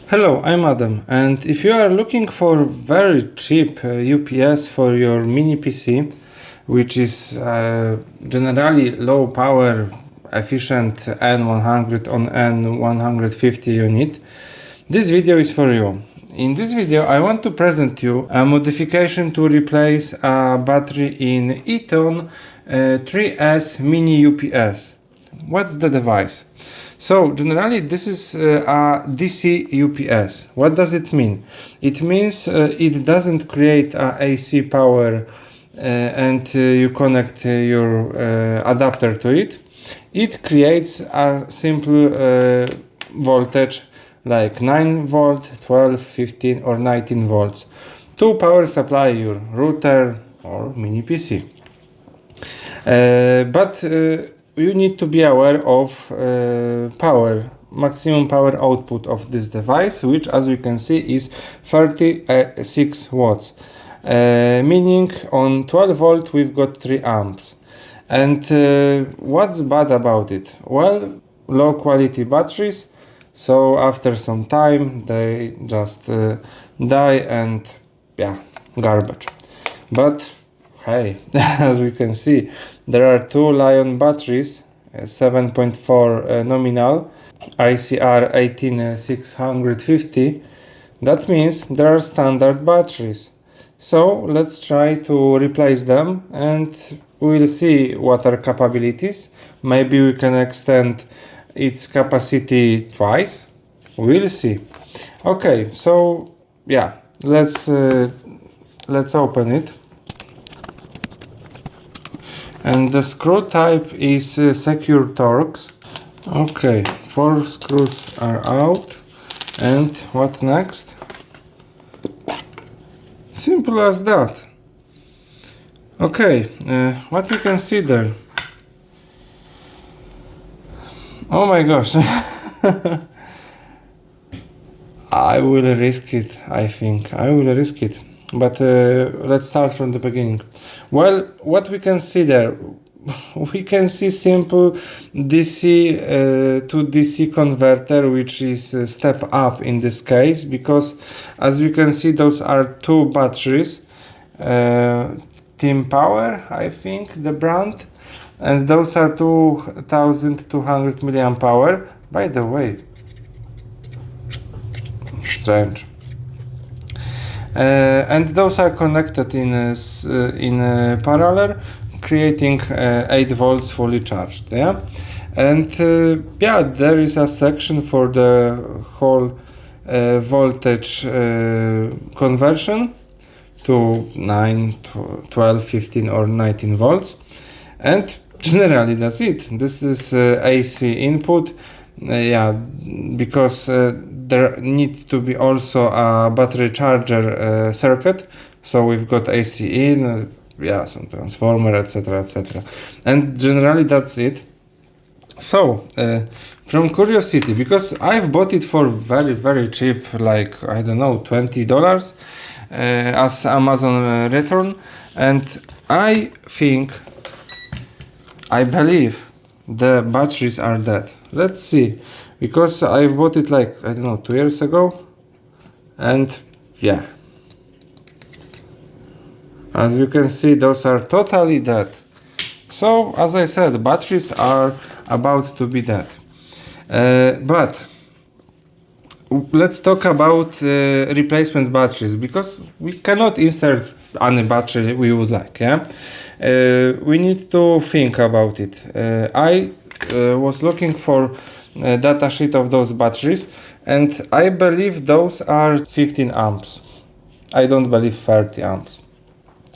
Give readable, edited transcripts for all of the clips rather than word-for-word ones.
Hello, I'm Adam, and if you are looking for very cheap UPS for your mini PC, which is generally low power, efficient N100 on N150 unit, this video is for you. In this video I want to present you a modification to replace a battery in Eaton 3S mini UPS. What's the device? So generally this is a DC UPS. What does it mean? It means it doesn't create a AC power and you connect your adapter to it. It creates a simple voltage like 9 volt, 12, 15 or 19 volts to power supply your router or mini PC. But you need to be aware of maximum power output of this device, which as you can see is 36 watts, meaning on 12 volt we've got 3 amps. And what's bad about it? Well, low quality batteries, so after some time they just die and yeah, garbage. But hey, as we can see, there are two Lion batteries, 7.4 nominal, ICR 18650. That means there are standard batteries. So let's try to replace them and we'll see what are capabilities. Maybe we can extend its capacity twice. We'll see. Okay, so yeah, let's open it. And the screw type is secure Torx. Okay, 4 screws are out. And what next? Simple as that. Okay, what you can see there? Oh my gosh. I will risk it, I think. I will risk it. But let's start from the beginning. Well, what we can see there, we can see simple DC to DC converter, which is a step up in this case, because as you can see those are two batteries, Team Power, I think the brand, and those are 2200 milliamp hour. By the way, strange. And those are connected in parallel, creating 8 volts fully charged. Yeah, and yeah, there is a section for the whole voltage conversion to 9, 12, 15 or 19 volts, and generally that's it. This is AC input. Yeah, because there needs to be also a battery charger circuit, so we've got AC in, yeah, some transformer, etc, etc, and generally that's it. So from curiosity, because I've bought it for very cheap, like I don't know, $20 as Amazon return, and I believe the batteries are dead. Let's see, because I've bought it like, I don't know, 2 years ago, and yeah, as you can see those are totally dead. So as I said, batteries are about to be dead. But let's talk about replacement batteries, because we cannot insert any battery we would like. Yeah, we need to think about it. I was looking for a data sheet of those batteries, and I believe those are 15 amps. I don't believe 30 amps.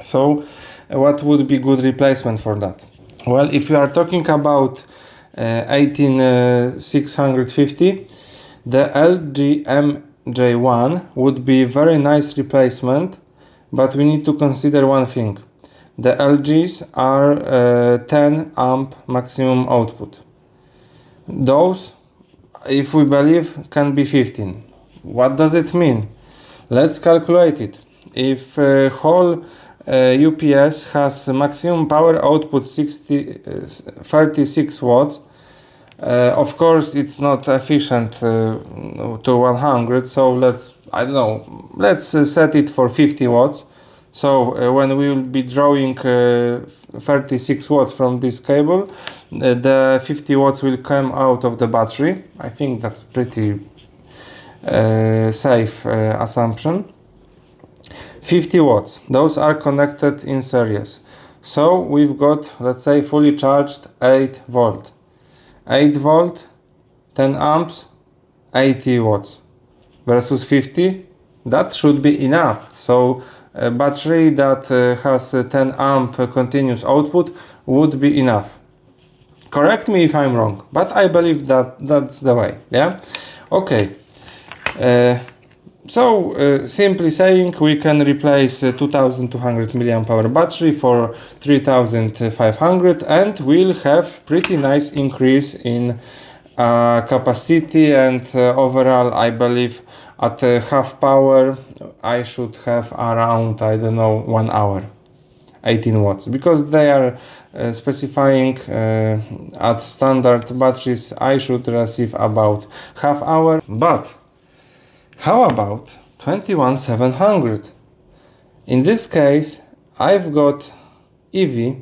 So what would be good replacement for that? Well, if you are talking about 18650, the LG MJ1 would be very nice replacement, but we need to consider one thing. The LGs are 10 amp maximum output. Those, if we believe, can be 15. What does it mean? Let's calculate it. If whole UPS has maximum power output 36 watts, Of course, it's not efficient to 100, so let's set it for 50 watts. So when we will be drawing 36 watts from this cable, the 50 watts will come out of the battery. I think that's pretty safe assumption. 50 watts, those are connected in series. So we've got, let's say, fully charged 8 volt. 8 volt, 10 amps, 80 watts versus 50, that should be enough. So a battery that has a 10 amp continuous output would be enough. Correct me if I'm wrong, but I believe that that's the way. Yeah. Okay. Simply saying, we can replace 2200 mAh battery for 3500 and we'll have pretty nice increase in capacity, and overall I believe at half power I should have around, I don't know, 1 hour 18 watts, because they are specifying at standard batteries I should receive about half hour. But how about 21700? In this case, I've got EV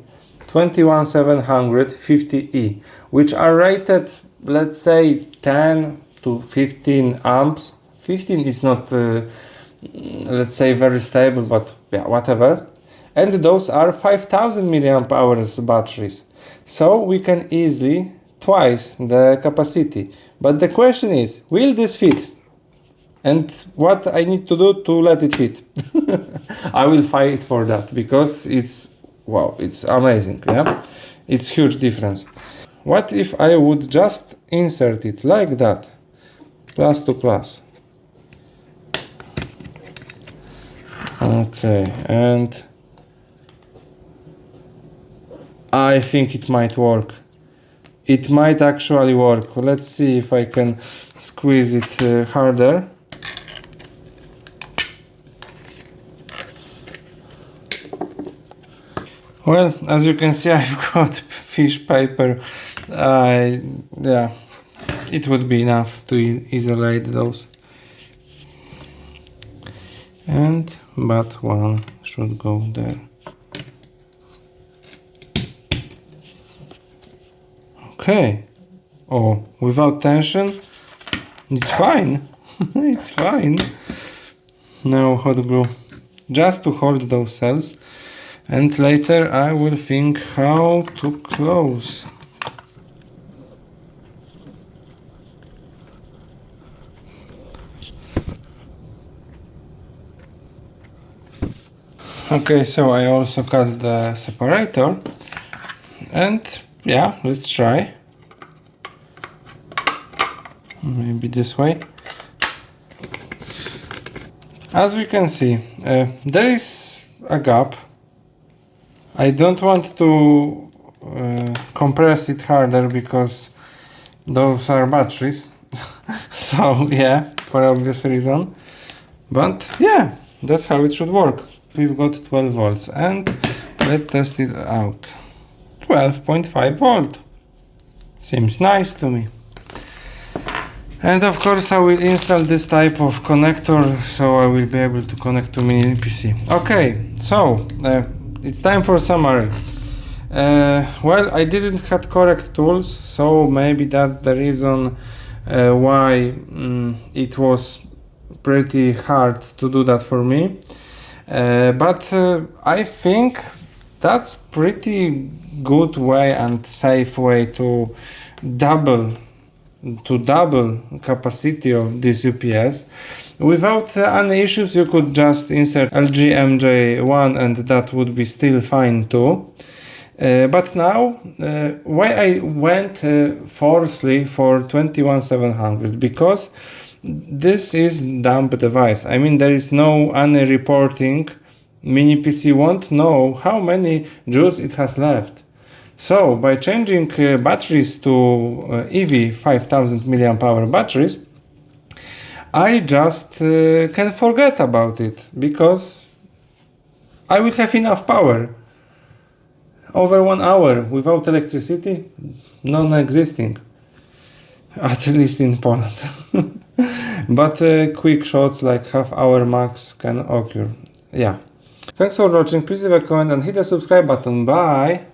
21750E, which are rated, let's say, 10 to 15 amps. 15 is not, let's say, very stable, but yeah, whatever. And those are 5000 mAh batteries. So we can easily twice the capacity. But the question is, will this fit? And what I need to do to let it fit? I will fight for that, because it's, wow, it's amazing. Yeah, it's huge difference. What if I would just insert it like that, plus to plus? Okay, and I think it might work. It might actually work. Let's see if I can squeeze it harder. Well, as you can see, I've got fish paper. Yeah, it would be enough to isolate those. But one should go there. Okay. Oh, without tension, it's fine. It's fine. Now hot glue, just to hold those cells. And later I will think how to close. Okay, so I also cut the separator, and yeah, let's try. Maybe this way. As we can see, there is a gap. I don't want to compress it harder, because those are batteries. So yeah, for obvious reason. But yeah, that's how it should work. We've got 12 volts, and let's test it out. 12.5 volt. Seems nice to me. And of course I will install this type of connector, so I will be able to connect to mini PC. Okay, so it's time for summary. Well, I didn't have correct tools, so maybe that's the reason why it was pretty hard to do that for me. But I think that's pretty good way and safe way to double capacity of this UPS. Without any issues, you could just insert LG MJ1 and that would be still fine too. But now, why I went forcefully for 21700? Because this is dumb device. I mean, there is no any reporting. Mini PC won't know how many joules it has left. So by changing batteries to EV 5000 mAh batteries, I just can forget about it, because I will have enough power. Over 1 hour without electricity, non-existing. at least in Poland. But quick shots like half-hour max can occur. Yeah. Thanks for watching. Please leave a comment and hit the subscribe button. Bye!